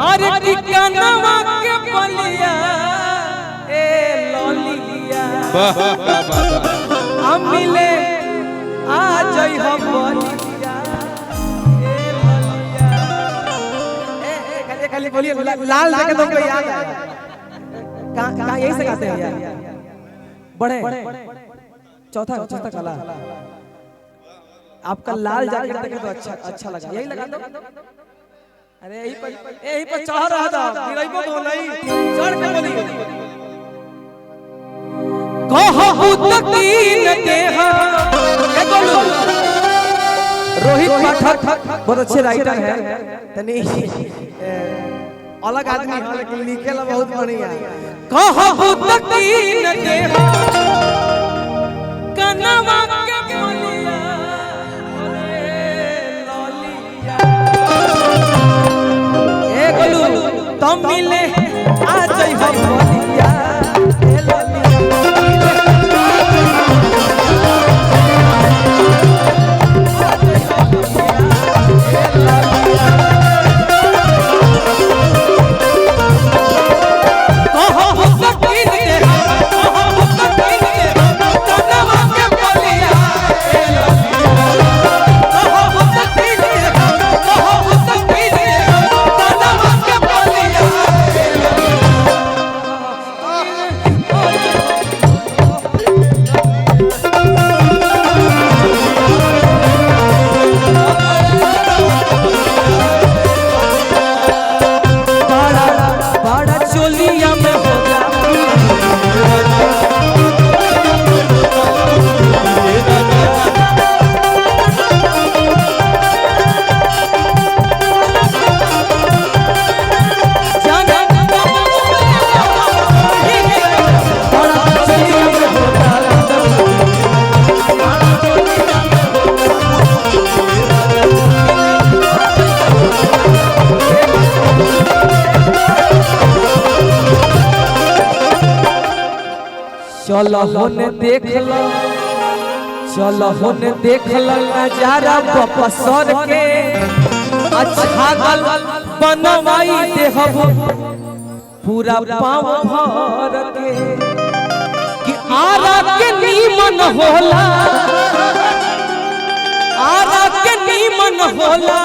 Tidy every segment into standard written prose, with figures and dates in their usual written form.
अरे की कानवा के बलिया ए ललिया हम मिले आ जई हम बलिया ए ललिया खाली बोलिए लाल देखे तो कोई याद आया कहां यही से गाते हैं यार बड़े चौथा कला आपका लाल जैकेट देखे तो अच्छा लगा यही लगा दो। अरे यही पर चढ़ रहा था गिरइबो तो नहीं चढ़ के बोली कहू तकीन देहा ए बोलो रोहित पाठक बहुत अच्छे राइटर है तनी अलग आदमी है लेकिन लिखेला बहुत बढ़िया कहू तकीन देहा कनवा के बोलिया तुम मिले आ जाई हम बलिया ए चलो होने देख लो चलो होने देख लो नजारा बपसर के अच्छा गल बनवाई देहब पूरा पाँव भर के कि आरा के नीमन होला आरा के नीमन होला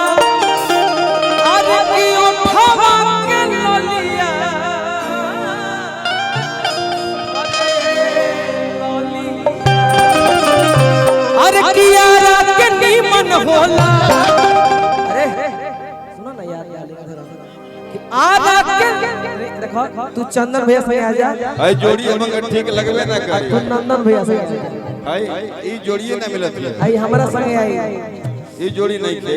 अरे की उठावा के ललिया अरे कियारा के नीमन होला अरे सुनो ना यार कि आरा के देखो तू चंदन भैया से आ जा भाई जोड़ी हमके ठीक लगबे ना करे तू नंदन भैया से भाई ई जोड़िए ना मिलत है भाई हमरा संगे आई ई जोड़ी नहीं थे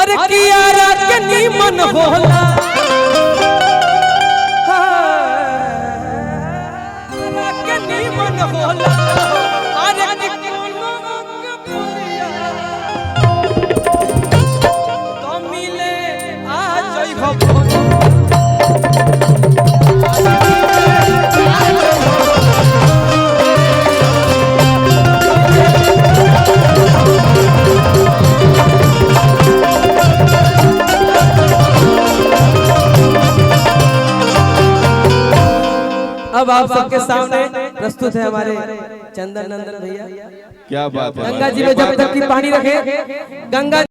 अरे कियारा के नीमन होला आरा के नीमन होला अरे अब आप सबके सामने प्रस्तुत है हमारे चंदन नंदन भैया। क्या बात है गंगा जी में जब तक की पानी रखे गंगा